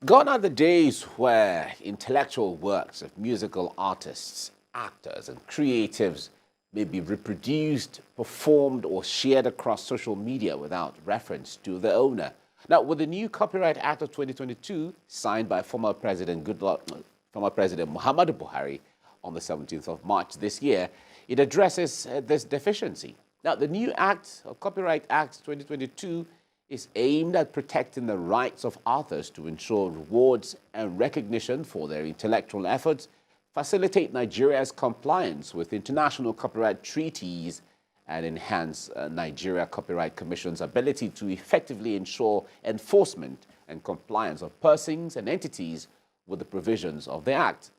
Gone are the days where intellectual works of musical artists, actors, and creatives may be reproduced, performed, or shared across social media without reference to the owner. Now, with the new Copyright Act of 2022, signed by former President Muhammadu Buhari on the 17th of March this year, it addresses this deficiency. Now, the new Act, of Copyright Act 2022, is aimed at protecting the rights of authors to ensure rewards and recognition for their intellectual efforts, facilitate Nigeria's compliance with international copyright treaties, and enhance Nigeria Copyright Commission's ability to effectively ensure enforcement and compliance of persons and entities with the provisions of the Act.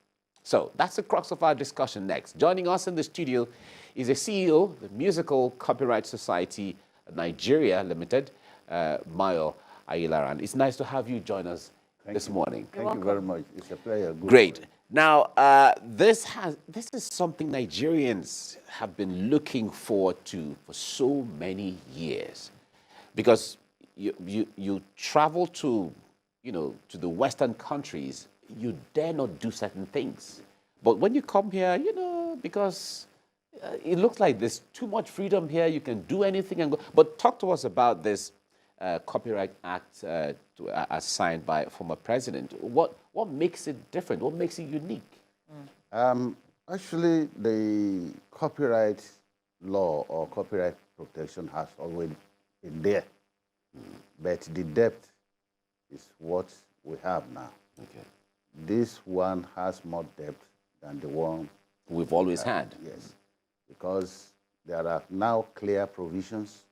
So that's the crux of our discussion next. Joining us in the studio is a CEO of the Musical Copyright Society Nigeria Limited, Mayo, Ayilaran. It's nice to have you join us this morning. Thank you very much. It's a pleasure. Great. Now, this is something Nigerians have been looking forward to for so many years, because you travel to to the Western countries, you dare not do certain things, but when you come here, because it looks like there's too much freedom here, you can do anything and go. But talk to us about this Copyright Act as signed by former president. What makes it different? What makes it unique? Actually, the copyright law or copyright protection has always been there, but the depth is what we have now. Okay. This one has more depth than the one we've always had. Yes, because there are now clear provisions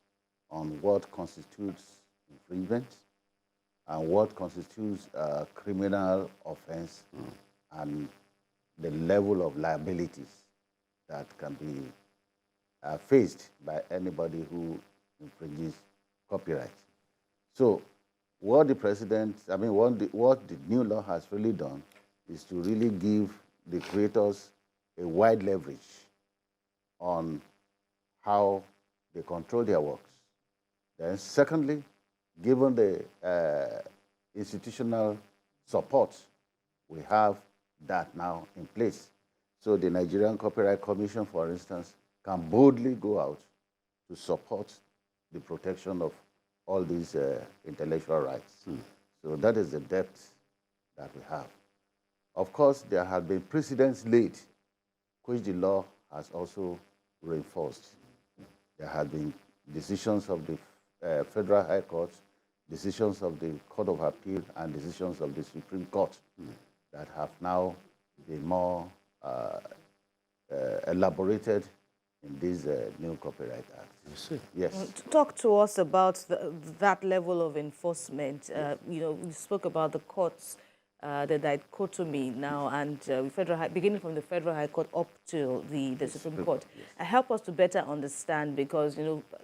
on what constitutes infringement and what constitutes a criminal offense and the level of liabilities that can be faced by anybody who infringes copyright. So what the president, what the new law has really done is to really give the creators a wide leverage on how they control their works. Then secondly, given the institutional support, we have that now in place. So the Nigerian Copyright Commission, for instance, can boldly go out to support the protection of all these intellectual rights. So that is the depth that we have. Of course, there have been precedents laid, which the law has also reinforced. There have been decisions of the Federal High Court, decisions of the Court of Appeal, and decisions of the Supreme Court that have now been more elaborated in this new Copyright Act. Yes. Talk to us about that level of enforcement. We spoke about the courts, the dichotomy now, and beginning from the Federal High Court up to the Supreme Court. Yes. Help us to better understand, because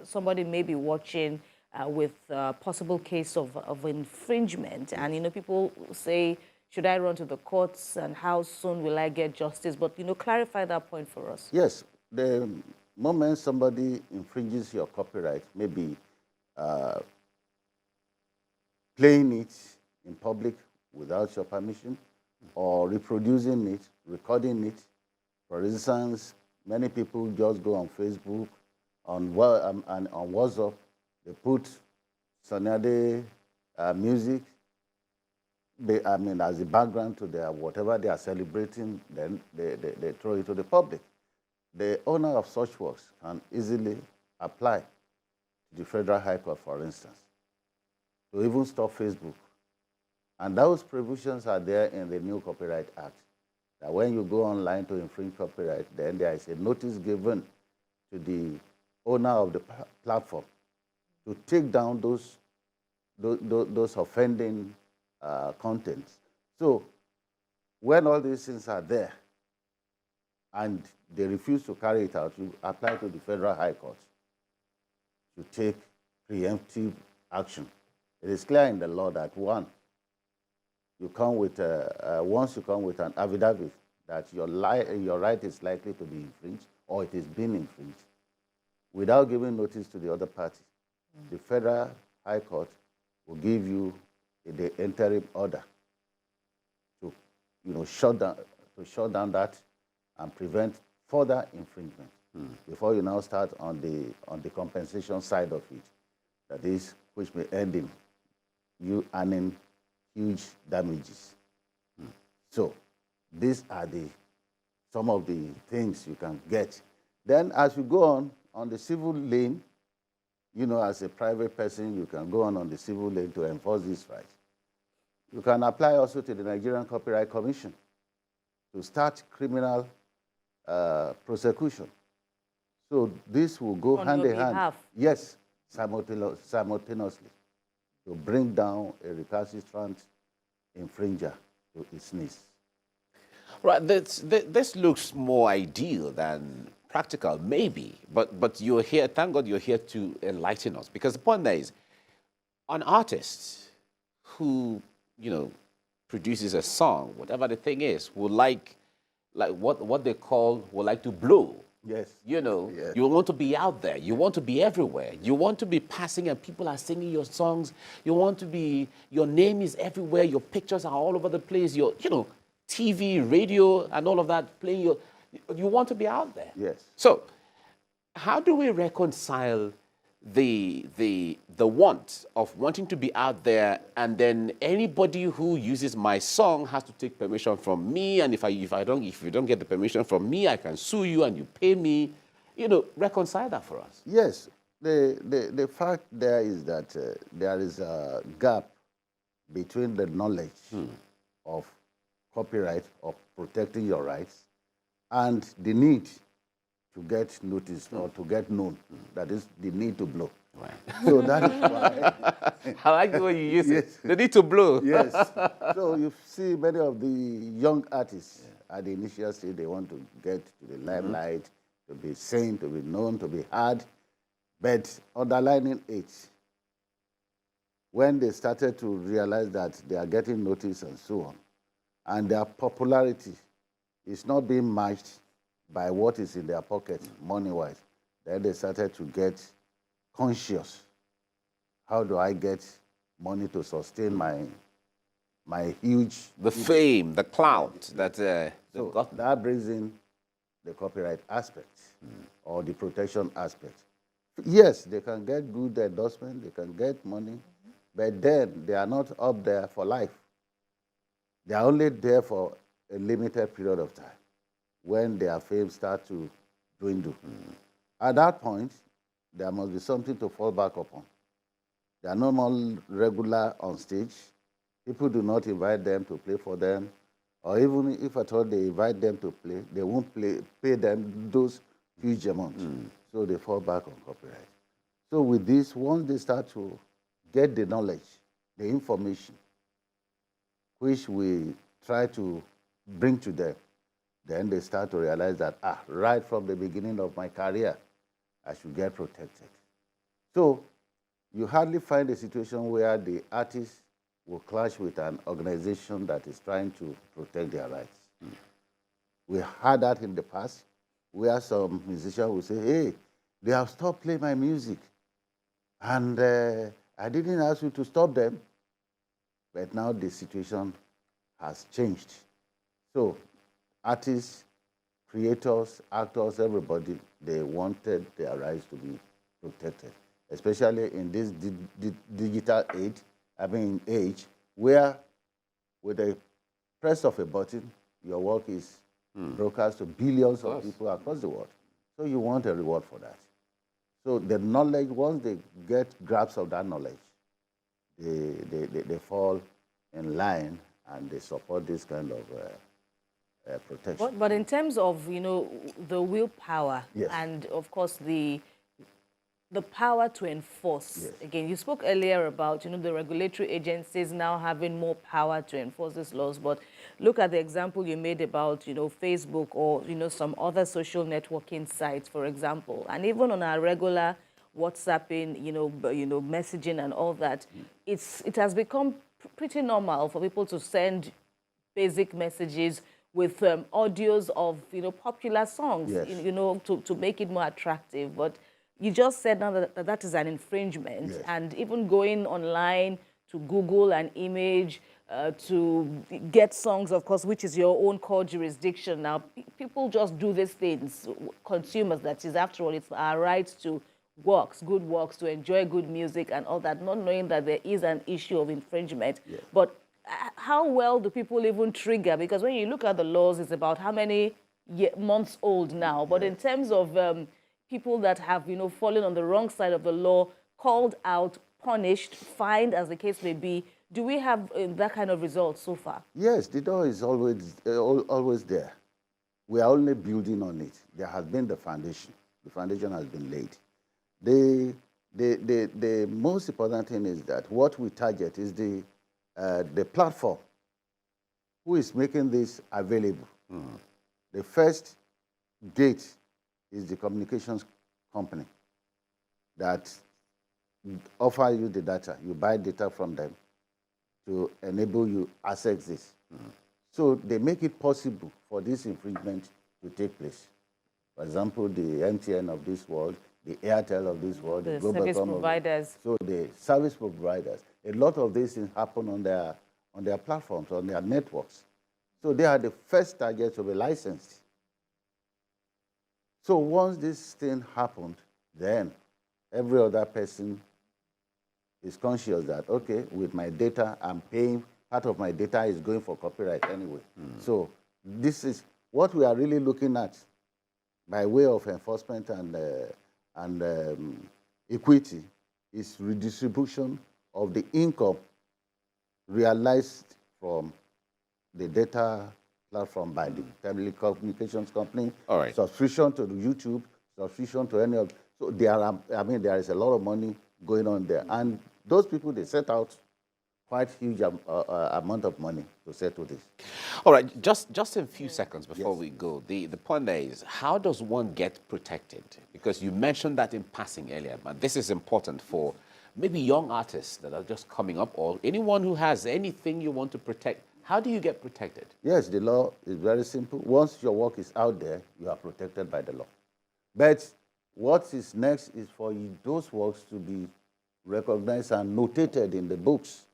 somebody may be watching with a possible case of infringement, and people say, should I run to the courts, and how soon will I get justice? But clarify that point for us. Yes, the moment somebody infringes your copyright, maybe playing it in public without your permission, or reproducing it, recording it. For instance, many people just go on Facebook, on WhatsApp, they put Sonade music, as a background to their whatever they are celebrating, then they throw it to the public. The owner of such works can easily apply to the Federal High Court, for instance, to even stop Facebook. And those provisions are there in the new Copyright Act, that when you go online to infringe copyright, then there is a notice given to the owner of the platform to take down those offending contents. So when all these things are there and they refuse to carry it out, you apply to the Federal High Court to take preemptive action. It is clear in the law that once you come with an affidavit that your right is likely to be infringed or it is being infringed, without giving notice to the other party, the Federal High Court will give you the interim order shut down that and prevent further infringement. Before you now start on the compensation side of it, that is, which may end in you earning huge damages. So these are some of the things you can get. Then as you go on the civil lane, as a private person, you can go on the civil lane to enforce these rights. You can apply also to the Nigerian Copyright Commission to start criminal prosecution. So this will go hand in hand. Yes, simultaneously, to bring down a recalcitrant infringer to its knees. Right. This looks more ideal than practical, maybe. But you're here. Thank God you're here to enlighten us. Because the point there is, an artist who produces a song, whatever the thing is, would like what they would like to blow. Yes. Yes. You want to be out there. You want to be everywhere. You want to be passing and people are singing your songs. You want to be, your name is everywhere. Your pictures are all over the place. Your, TV, radio, and all of that playing you want to be out there. Yes. So how do we reconcile the want of wanting to be out there, and then anybody who uses my song has to take permission from me, and if you don't get the permission from me, I can sue you and you pay me. Reconcile that for us. Yes. The fact there is that there is a gap between the knowledge of copyright, of protecting your rights, and the need to get noticed or to get known. That is the need to blow. Right. So that is why. I like the way you use it. The need to blow. Yes. So you see many of the young artists at the initial stage, they want to get to the limelight, to be seen, to be known, to be heard. But underlining it, when they started to realize that they are getting noticed and so on, and their popularity is not being matched by what is in their pocket, money-wise, then they started to get conscious. How do I get money to sustain my huge... The fame, the clout that... so that brings in the copyright aspect or the protection aspect. Yes, they can get good endorsement, they can get money, but then they are not up there for life. They are only there for a limited period of time when their fame starts to dwindle. At that point, there must be something to fall back upon. They are no more regular on stage. People do not invite them to play for them, or even if at all they invite them to play, they won't pay them those huge amounts. So they fall back on copyright. So with this, once they start to get the knowledge, the information, which we try to bring to them, then they start to realize that, right from the beginning of my career, I should get protected. So you hardly find a situation where the artist will clash with an organization that is trying to protect their rights. We had that in the past, where some musicians will say, hey, they have stopped playing my music, and I didn't ask you to stop them. But now the situation has changed. So artists, creators, actors, everybody, they wanted their rights to be protected, especially in this digital age, where with the press of a button, your work is broadcast to billions of people across the world. So you want a reward for that. So the knowledge, once they get grasp of that knowledge, they fall in line and they support this kind of protection. But in terms of, the willpower and, of course, the power to enforce. Yes. Again, you spoke earlier about, the regulatory agencies now having more power to enforce these laws. But look at the example you made about, Facebook or, some other social networking sites, for example. And even on our regular WhatsApping, messaging and all that, it has become pretty normal for people to send basic messages with audios of, popular songs, to make it more attractive. But you just said now that is an infringement. Yes. And even going online to Google an image, to get songs, of course, which is your own core jurisdiction. Now, people just do these things, consumers, that is, after all, it's our right to works, good works, to enjoy good music and all that, not knowing that there is an issue of infringement. Yeah. But how well do people even trigger? Because when you look at the laws, it's about how many months old now. But in terms of people that have, fallen on the wrong side of the law, called out, punished, fined, as the case may be, do we have that kind of results so far? Yes, the door is always there. We are only building on it. There has been the foundation. The foundation has been laid. The most important thing is that what we target is the platform who is making this available. The first gate is the communications company that offer you the data. You buy data from them to enable you access this. So they make it possible for this infringement to take place. For example, the MTN of this world, the Airtel of this world, The Global service providers. So the service providers, a lot of these things happen on their platforms, on their networks. So they are the first targets to be licensed. So once this thing happened, then every other person is conscious that, okay, with my data, I'm paying, part of my data is going for copyright anyway. So this is what we are really looking at by way of enforcement and equity, is redistribution of the income realized from the data platform by the telecommunications company, All right. subscription to the YouTube, subscription to any of. So there is a lot of money going on there, and those people, they set out quite huge amount of money to settle this. All right, just in a few seconds before we go, the point there is, how does one get protected? Because you mentioned that in passing earlier, but this is important for maybe young artists that are just coming up, or anyone who has anything you want to protect. How do you get protected? Yes, the law is very simple. Once your work is out there, you are protected by the law. But what is next is for those works to be recognized and notated in the books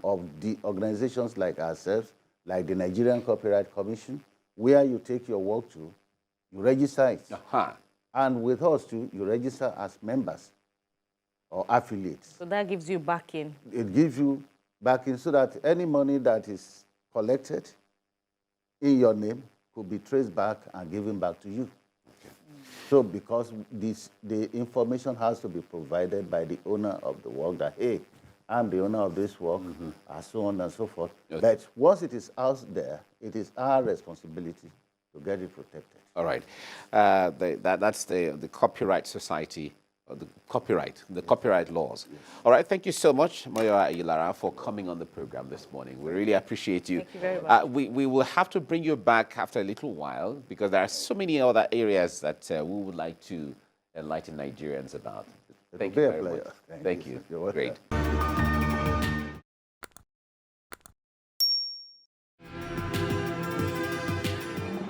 of the organizations like ourselves, like the Nigerian Copyright Commission, where you take your work to, you register it. And with us too, you register as members or affiliates. So that gives you backing. It gives you backing so that any money that is collected in your name could be traced back and given back to you. So because the information has to be provided by the owner of the work that, hey, I'm the owner of this work, and so on and so forth. But once it is out there, it is our responsibility to get it protected. All right. That's the Copyright Society, or the copyright laws. Yes. All right. Thank you so much, Mayo Ayilaran, for coming on the program this morning. We really appreciate you. Thank you very much. We will have to bring you back after a little while, because there are so many other areas that we would like to enlighten Nigerians about. Thank you very much. Thank you. You're welcome. Great.